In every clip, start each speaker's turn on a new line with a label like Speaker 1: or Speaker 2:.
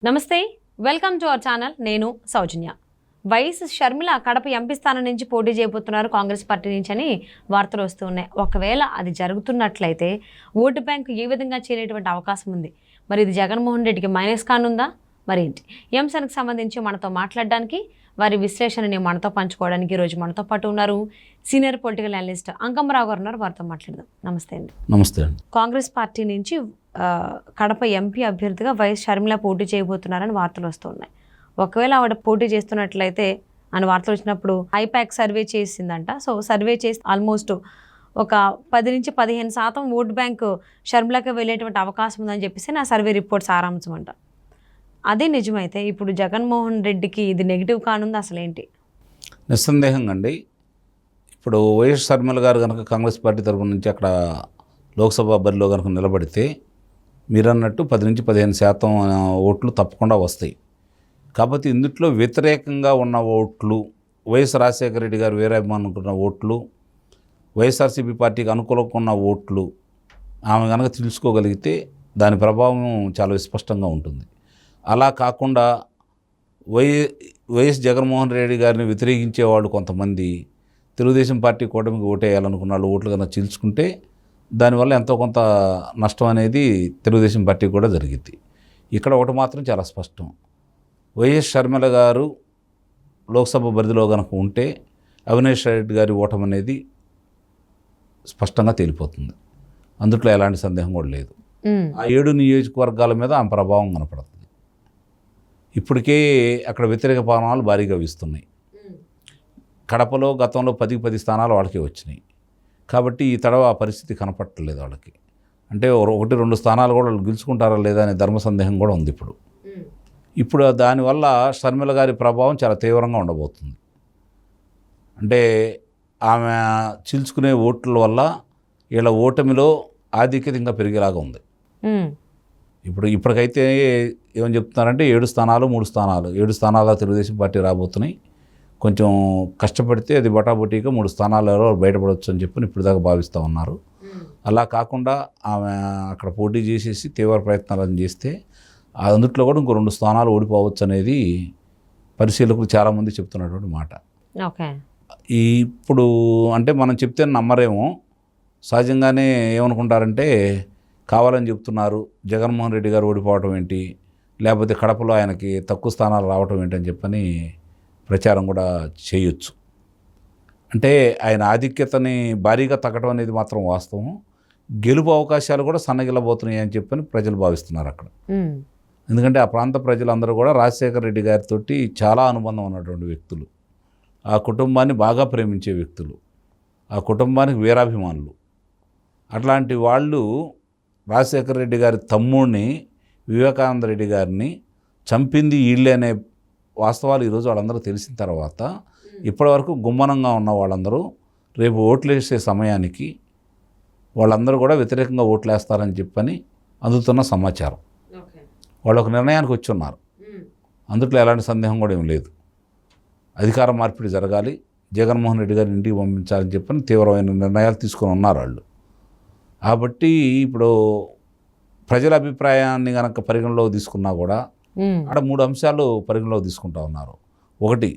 Speaker 1: నమస్తే, welcome to our channel. నేను సౌజన్య. YS Sharmila Kadapa MP స్థానం నుంచి పోటీ చేయబోతున్నారు కాంగ్రెస్ పార్టీ నుంచి అని వార్తలు వస్తున్నాయి. ఒకవేళ అది జరుగుతున్నట్లయితే ఓటు బ్యాంకు ఏ విధంగా చేరేటువంటి అవకాశం ఉంది? మరి ఇది జగన్మోహన్ రెడ్డికి మైనస్ కానుందా? మరేంటి ఈ అంశానికి సంబంధించి మనతో మాట్లాడడానికి, వారి విశ్లేషణని మనతో పంచుకోవడానికి ఈరోజు మనతో పాటు ఉన్నారు సీనియర్ పొలిటికల్ అనలిస్ట్ అంకమ్మరావు గారు ఉన్నారు. వారితో మాట్లాడదాం. నమస్తే అండి.
Speaker 2: నమస్తే అండి.
Speaker 1: కాంగ్రెస్ పార్టీ నుంచి కడప ఎంపీ అభ్యర్థిగా వైఎస్ షర్మిల పోటీ చేయబోతున్నారని వార్తలు వస్తున్నాయి. ఒకవేళ ఆవిడ పోటీ చేస్తున్నట్లయితే అని వార్తలు వచ్చినప్పుడు ఐపాక్ సర్వే చేసిందంట. సో సర్వే చేసి ఆల్మోస్ట్ ఒక 10 నుంచి 15% ఓటు బ్యాంకు షర్మిలకి వెళ్ళేటువంటి అవకాశం ఉందని చెప్పేసి నా సర్వే రిపోర్ట్ సారాంశం అంట. అదే నిజమైతే ఇప్పుడు జగన్మోహన్ రెడ్డికి ఇది నెగిటివ్ కానుంది అసలు ఏంటి?
Speaker 2: నిస్సందేహంగా అండి. ఇప్పుడు వైఎస్ షర్మిల గారు కనుక కాంగ్రెస్ పార్టీ తరఫున నుంచి అక్కడ లోక్సభ బరిలో కనుక నిలబడితే మీరన్నట్టు 10 నుంచి 15% ఓట్లు తప్పకుండా వస్తాయి. కాకపోతే ఇందుట్లో వ్యతిరేకంగా ఉన్న ఓట్లు, వైఎస్ రాజశేఖర రెడ్డి గారు వీరాభిమానుకున్న ఓట్లు, వైఎస్ఆర్సీపీ పార్టీకి అనుకూలంగా ఉన్న ఓట్లు ఆమె కనుక తెలుసుకోగలిగితే దాని ప్రభావం చాలా విస్పష్టంగా ఉంటుంది. అలా కాకుండా వైఎస్ జగన్మోహన్ రెడ్డి గారిని వ్యతిరేకించేవాళ్ళు కొంతమంది తెలుగుదేశం పార్టీ కూటమికి ఓటేయాలనుకున్న వాళ్ళు ఓట్లు కనుక చీల్చుకుంటే దానివల్ల ఎంతో కొంత నష్టం అనేది తెలుగుదేశం పార్టీకి కూడా జరిగింది. ఇక్కడ ఒకటి మాత్రం చాలా స్పష్టం, వైఎస్ షర్మిల గారు లోక్సభ పరిధిలో కనుక ఉంటే అవినాష్ రెడ్డి గారి ఓటమి అనేది స్పష్టంగా తేలిపోతుంది. అందుట్లో ఎలాంటి సందేహం కూడా లేదు. ఆ 7 నియోజకవర్గాల మీద ఆమె ప్రభావం కనపడుతుంది. ఇప్పటికే అక్కడ వ్యతిరేక పరిణామాలు భారీగా వీస్తున్నాయి. కడపలో గతంలో 10 స్థానాలు వాళ్ళకి వచ్చినాయి. కాబట్టి ఈ తడవ ఆ పరిస్థితి కనపట్టలేదు వాళ్ళకి. అంటే 1-2 స్థానాలు కూడా వాళ్ళు గెలుచుకుంటారా లేదా అనే ధర్మ సందేహం కూడా ఉంది. ఇప్పుడు దానివల్ల షర్మిల గారి ప్రభావం చాలా తీవ్రంగా ఉండబోతుంది. అంటే ఆమె చీల్చుకునే ఓట్ల వల్ల వీళ్ళ ఓటమిలో ఆధిక్యత ఇంకా పెరిగేలాగా ఉంది. ఇప్పటికైతే ఏమని చెప్తున్నారంటే 7 స్థానాలు 3 స్థానాలు 7 స్థానాల తెలుగుదేశం పార్టీ రాబోతున్నాయి. కొంచెం కష్టపడితే అది బటాబొటీగా 3 స్థానాలలో బయటపడవచ్చు అని చెప్పి ఇప్పుడు దాకా భావిస్తూ ఉన్నారు. అలా కాకుండా ఆమె అక్కడ పోటీ చేసేసి తీవ్ర ప్రయత్నాలను చేస్తే అందుట్లో కూడా ఇంకో 2 స్థానాలు ఓడిపోవచ్చు అనేది పరిశీలకులు చాలామంది చెప్తున్నటువంటి మాట. ఇప్పుడు అంటే మనం చెప్తే నమ్మరేమో, సహజంగానే ఏమనుకుంటారంటే కావాలని చెప్తున్నారు, జగన్మోహన్ రెడ్డి గారు ఓడిపోవటం ఏంటి, లేకపోతే కడపలో ఆయనకి తక్కువ స్థానాలు రావటం ఏంటి అని చెప్పని ప్రచారం కూడా చేయొచ్చు. అంటే ఆయన ఆధిక్యతని భారీగా తగ్గడం అనేది మాత్రం వాస్తవం. గెలుపు అవకాశాలు కూడా సన్నగిల్లబోతున్నాయి అని చెప్పని ప్రజలు భావిస్తున్నారు అక్కడ. ఎందుకంటే ఆ ప్రాంత ప్రజలందరూ కూడా రాజశేఖర రెడ్డి గారితో చాలా అనుబంధం ఉన్నటువంటి వ్యక్తులు, ఆ కుటుంబాన్ని బాగా ప్రేమించే వ్యక్తులు, ఆ కుటుంబానికి వీరాభిమానులు. అట్లాంటి వాళ్ళు రాజశేఖర రెడ్డి గారి తమ్ముడిని, వివేకానంద రెడ్డి గారిని చంపింది వీళ్ళే అనే వాస్తవాలు ఈరోజు వాళ్ళందరూ తెలిసిన తర్వాత ఇప్పటివరకు గుమ్మనంగా ఉన్న వాళ్ళందరూ రేపు ఓట్లు వేసే సమయానికి వాళ్ళందరూ కూడా వ్యతిరేకంగా ఓట్లు వేస్తారని చెప్పని అందుతున్న సమాచారం. వాళ్ళు ఒక నిర్ణయానికి వచ్చి ఉన్నారు. అందుట్లో ఎలాంటి సందేహం కూడా ఏం లేదు. అధికార మార్పిడి జరగాలి, జగన్మోహన్ రెడ్డి గారిని ఇంటికి పంపించాలని చెప్పని తీవ్రమైన నిర్ణయాలు తీసుకొని ఉన్నారు వాళ్ళు. కాబట్టి ఇప్పుడు ప్రజల అభిప్రాయాన్ని కనుక పరిగణలోకి తీసుకున్నా కూడా అక్కడ 3 అంశాలు పరిగణలోకి తీసుకుంటా ఉన్నారు. ఒకటి,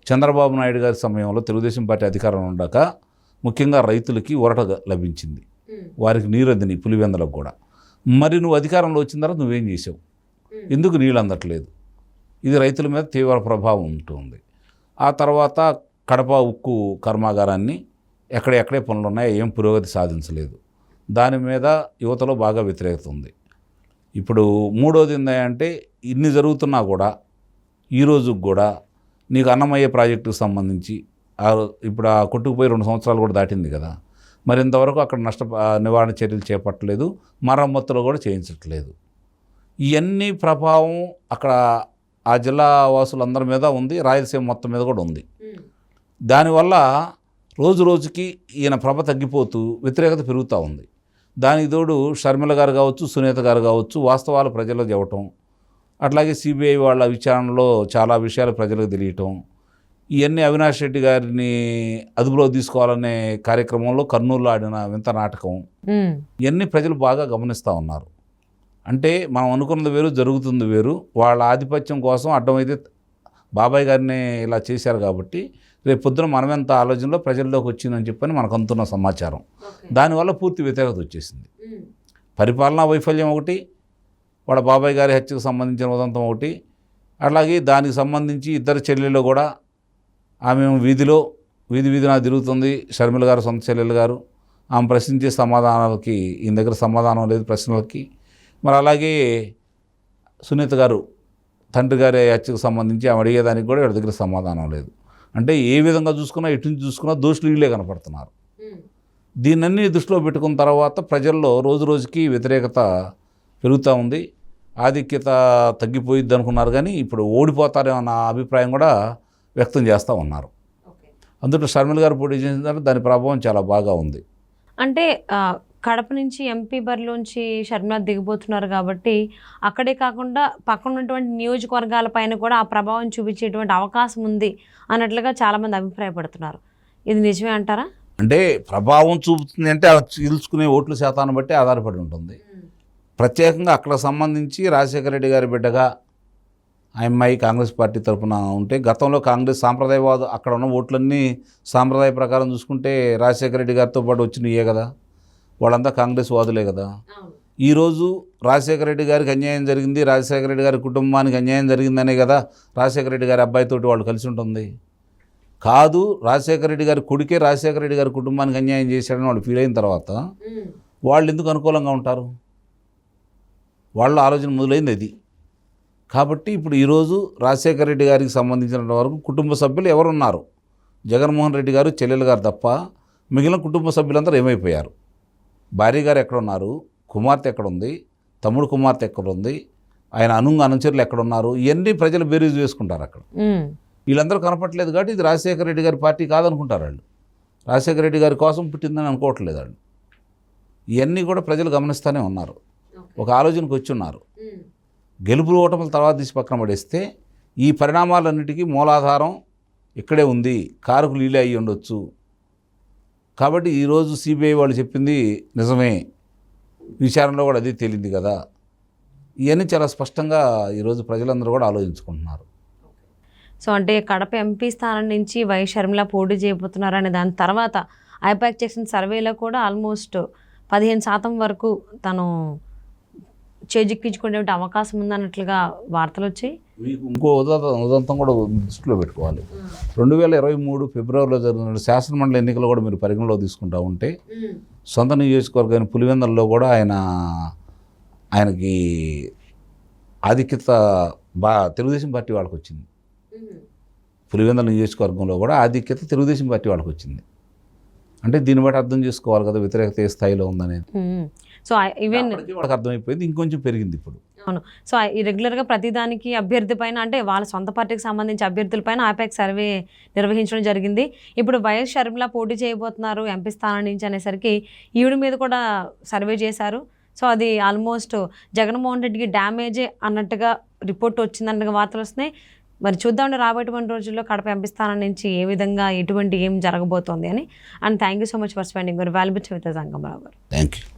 Speaker 2: చంద్రబాబు నాయుడు గారి సమయంలో తెలుగుదేశం పార్టీ అధికారంలో ఉండక ముఖ్యంగా రైతులకి ఊరట లభించింది, వారికి నీరు అందిని పులివెందలకు కూడా. మరి నువ్వు అధికారంలో వచ్చిన తర్వాత నువ్వేం చేసావు, ఎందుకు నీళ్ళు అందట్లేదు? ఇది రైతుల మీద తీవ్ర ప్రభావం ఉంటుంది. ఆ తర్వాత కడప ఉక్కు కర్మాగారాన్ని ఎక్కడెక్కడే పనులు ఉన్నాయో ఏం పురోగతి సాధించలేదు, దాని మీద యువతలో బాగా వ్యతిరేకత ఉంది. ఇప్పుడు మూడోది ఏంటంటే ఇన్ని జరుగుతున్నా కూడా ఈరోజు కూడా నీకు అన్నమయ్య ప్రాజెక్టుకు సంబంధించి ఇప్పుడు ఆ కొట్టుకుపోయి 2 సంవత్సరాలు కూడా దాటింది కదా, మరి ఇంతవరకు అక్కడ నివారణ చర్యలు చేపట్టలేదు, మరమ్మతులు కూడా చేయించట్లేదు. ఇవన్నీ ప్రభావం అక్కడ ఆ జిల్లా వాసులందరి మీద ఉంది, రాయలసీమ మొత్తం మీద కూడా ఉంది. దానివల్ల రోజు రోజుకి ఈయన ప్రభ తగ్గిపోతూ వ్యతిరేకత పెరుగుతూ ఉంది. దానికి తోడు షర్మిల గారు కావచ్చు, సునీత గారు కావచ్చు, వాస్తవాలు ప్రజలకు చెప్పటం, అట్లాగే సిబిఐ వాళ్ళ విచారణలో చాలా విషయాలు ప్రజలకు తెలియటం, ఇవన్నీ అవినాష్ రెడ్డి గారిని అదుపులో తీసుకోవాలనే కార్యక్రమంలో కర్నూలులో ఆడిన వింత నాటకం, ఇవన్నీ ప్రజలు బాగా గమనిస్తూ ఉన్నారు. అంటే మనం అనుకున్నది వేరు, జరుగుతుంది వేరు. వాళ్ళ ఆధిపత్యం కోసం అడ్డమైతే బాబాయ్ గారిని ఇలా చేశారు కాబట్టి రేపు పొద్దున మనమెంత ఆలోచనలో ప్రజల్లోకి వచ్చిందని చెప్పని మనకు అందుతున్న సమాచారం. దానివల్ల పూర్తి వ్యతిరేకత వచ్చేసింది. పరిపాలనా వైఫల్యం ఒకటి, వాళ్ళ బాబాయ్ గారి హత్యకు సంబంధించిన ఉదంతం ఒకటి, అలాగే దానికి సంబంధించి ఇద్దరు చెల్లెళ్ళు కూడా ఆమె వీధిన తిరుగుతుంది. షర్మిల గారు సొంత చెల్లెలు గారు, ఆమె ప్రశ్నించే సమాధానాలకి ఈయన దగ్గర సమాధానం లేదు ప్రశ్నలకి. మరి అలాగే సునీత గారు తండ్రి గారి హత్యకు సంబంధించి ఆమె అడిగేదానికి కూడా వీళ్ళ దగ్గర సమాధానం లేదు. అంటే ఏ విధంగా చూసుకున్నా, ఎటు నుంచి చూసుకున్నా దోషులు వీళ్ళే కనపడుతున్నారు. దీన్నన్నీ దృష్టిలో పెట్టుకున్న తర్వాత ప్రజల్లో రోజు రోజుకి వ్యతిరేకత పెరుగుతూ ఉంది. ఆధిక్యత తగ్గిపోయిద్ది అనుకున్నారు, కానీ ఇప్పుడు ఓడిపోతారేమన్న అభిప్రాయం కూడా వ్యక్తం చేస్తూ ఉన్నారు. అందులో షర్మిల గారు పోటీ చేసిన తర్వాత దాని ప్రభావం చాలా బాగా ఉంది.
Speaker 1: అంటే కడప నుంచి ఎంపీ బరిలోంచి షర్మిల దిగిపోతున్నారు కాబట్టి అక్కడే కాకుండా పక్కన ఉన్నటువంటి నియోజకవర్గాల పైన కూడా ఆ ప్రభావం చూపించేటువంటి అవకాశం ఉంది అన్నట్లుగా చాలామంది అభిప్రాయపడుతున్నారు. ఇది నిజమే అంటారా?
Speaker 2: అంటే ప్రభావం చూపుతుంది అంటే చీల్చుకునే ఓట్ల శాతాన్ని బట్టి ఆధారపడి ఉంటుంది. ప్రత్యేకంగా అక్కడ సంబంధించి రాజశేఖర రెడ్డి గారి బిడ్డగా ఆ అమ్మాయి కాంగ్రెస్ పార్టీ తరఫున ఉంటే, గతంలో కాంగ్రెస్ సాంప్రదాయవాదు అక్కడ ఉన్న ఓట్లన్నీ సాంప్రదాయ ప్రకారం చూసుకుంటే రాజశేఖర రెడ్డి గారితో పాటు వచ్చినయే కదా, వాళ్ళంతా కాంగ్రెస్ వాదులే కదా. ఈరోజు రాజశేఖర రెడ్డి గారికి అన్యాయం జరిగింది, రాజశేఖర రెడ్డి గారి కుటుంబానికి అన్యాయం జరిగిందనే కదా రాజశేఖర రెడ్డి గారి అబ్బాయితోటి వాళ్ళు కలిసి ఉంటుంది. కాదు, రాజశేఖర రెడ్డి గారి కొడుకే రాజశేఖర రెడ్డి గారి కుటుంబానికి అన్యాయం చేశాడని వాళ్ళు ఫీల్ అయిన తర్వాత వాళ్ళు ఎందుకు అనుకూలంగా ఉంటారు? వాళ్ళ ఆలోచన మొదలైంది అది. కాబట్టి ఇప్పుడు ఈరోజు రాజశేఖర రెడ్డి గారికి సంబంధించిన వరకు కుటుంబ సభ్యులు ఎవరున్నారు? జగన్మోహన్ రెడ్డి గారు, చెల్లెలు గారు తప్ప మిగిలిన కుటుంబ సభ్యులందరూ ఏమైపోయారు? భార్య గారు ఎక్కడున్నారు? కుమార్తె ఎక్కడుంది? తమ్ముడు కుమార్తె ఎక్కడుంది? ఆయన అనుచరులు ఎక్కడున్నారు? ఇవన్నీ ప్రజలు బేరీజు వేసుకుంటారు అక్కడ. వీళ్ళందరూ కనపట్లేదు కాబట్టి ఇది రాజశేఖర రెడ్డి గారి పార్టీ కాదనుకుంటారు వాళ్ళు. రాజశేఖర రెడ్డి గారి కోసం పుట్టిందని అనుకోవట్లేదు వాళ్ళు. ఇవన్నీ కూడా ప్రజలు గమనిస్తూనే ఉన్నారు, ఒక ఆలోచనకు వచ్చి ఉన్నారు. గెలుపు ఓటముల తర్వాత తీసి పక్కన పడేస్తే ఈ పరిణామాలన్నిటికీ మూలాధారం ఇక్కడే ఉంది, కారకులు వీళ్ళే అయ్యి ఉండొచ్చు. కాబట్టి ఈరోజు సిబిఐ వాళ్ళు చెప్పింది నిజమే, విచారణలో కూడా అదే తేలింది కదా. ఇవన్నీ చాలా స్పష్టంగా ఈరోజు ప్రజలందరూ కూడా ఆలోచించుకుంటున్నారు.
Speaker 1: సో అంటే కడప ఎంపీ స్థానం నుంచి వై షర్మిల పోటీ చేయబోతున్నారనే దాని తర్వాత ఐపాక్ చేసిన సర్వేలో కూడా ఆల్మోస్ట్ 15% వరకు తను చేజిక్కించుకునే అవకాశం ఉందన్నట్లుగా వార్తలు వచ్చాయి.
Speaker 2: మీకు ఇంకో ఉదంతం కూడా దృష్టిలో పెట్టుకోవాలి. 2023 ఫిబ్రవరిలో జరిగిన శాసనమండలి ఎన్నికలు కూడా మీరు పరిగణలో తీసుకుంటా ఉంటే సొంత నియోజకవర్గం పులివెందులలో కూడా ఆయనకి ఆధిక్యత తెలుగుదేశం పార్టీ వాళ్ళకి వచ్చింది. పులివెందుల నియోజకవర్గంలో కూడా ఆధిక్యత తెలుగుదేశం పార్టీ వాళ్ళకి వచ్చింది. అంటే దీన్ని బట్టి అర్థం చేసుకోవాలి కదా వ్యతిరేకత ఏ స్థాయిలో ఉందనేది.
Speaker 1: సో ఈవెన్
Speaker 2: వాళ్ళకి అర్థమైపోయింది, ఇంకొంచెం పెరిగింది ఇప్పుడు.
Speaker 1: అవును. సో ఈ రెగ్యులర్గా ప్రతిదానికి అభ్యర్థి పైన, అంటే వాళ్ళ సొంత పార్టీకి సంబంధించి అభ్యర్థుల పైన ఐపాక్ సర్వే నిర్వహించడం జరిగింది. ఇప్పుడు వైఎస్ షర్మిల పోటీ చేయబోతున్నారు ఎంపీ స్థానం నుంచి అనేసరికి ఈవిడ మీద కూడా సర్వే చేశారు. సో అది ఆల్మోస్ట్ జగన్మోహన్ రెడ్డికి డ్యామేజే అన్నట్టుగా రిపోర్ట్ వచ్చిందన్నట్టుగా వార్తలు వస్తున్నాయి. మరి చూద్దాం రాబోయేటువంటి రోజుల్లో కడప ఎంపీ స్థానం నుంచి ఏ విధంగా ఏం జరగబోతోంది అని. And thank you so much for spending your valuable time with us, అంగమరావు గారు.
Speaker 2: Thank you.